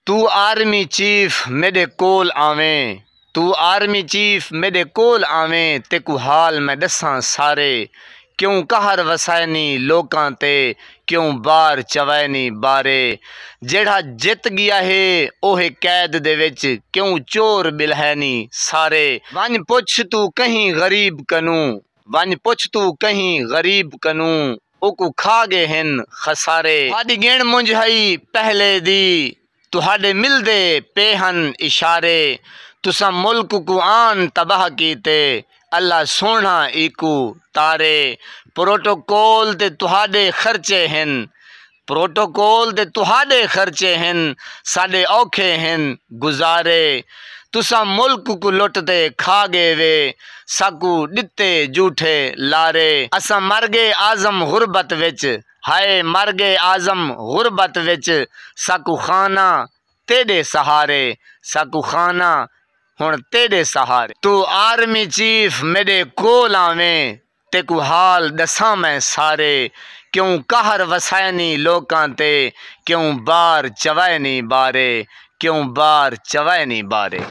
तू army chief मेरे कोल आवें, तू आर्मी चीफ मेरे कोल आवें, तेकू हाल मैं दसां सारे। क्यों कहर वसैनी लोकां ते, क्यों बार चवैनी बारे। जेड़ा जित गया है ओहे कैद दे विच, क्यों चोर बिलहैनी सारे। वन पुछ तू कहीं गरीब कनू, वन पुछ तू कहीं गरीब कनू, ओकू खा गए हिन खसारे। हादी गिण मुंझ हई पहले दी, तुहाडे मिलदे पे हन इशारे। तुसा मुल्क को आन तबाह कीते, अल्लाह सोना इकू तारे। प्रोटोकॉल ते तुहाडे खर्चे हिन, प्रोटोकॉल ते तुहाडे खर्चे हिन, साडे औखे हिन गुजारे। तुसा मुल्क को लुटते खा गए वे, साकू दिते झूठे लारे। असा मर गए आजम गुरबत विच, हाय मर गए आजम गुरबत विच, साकू खाना तेरे सहारे, साकू खाना हुण तेरे सहारे। तू आर्मी चीफ मेरे कोल आवें, तेकू हाल दसां मैं सारे। क्यों कहर वसैनी लोकां ते, क्यों बार चवैनी बारे, क्यों बार चवैनी बारे।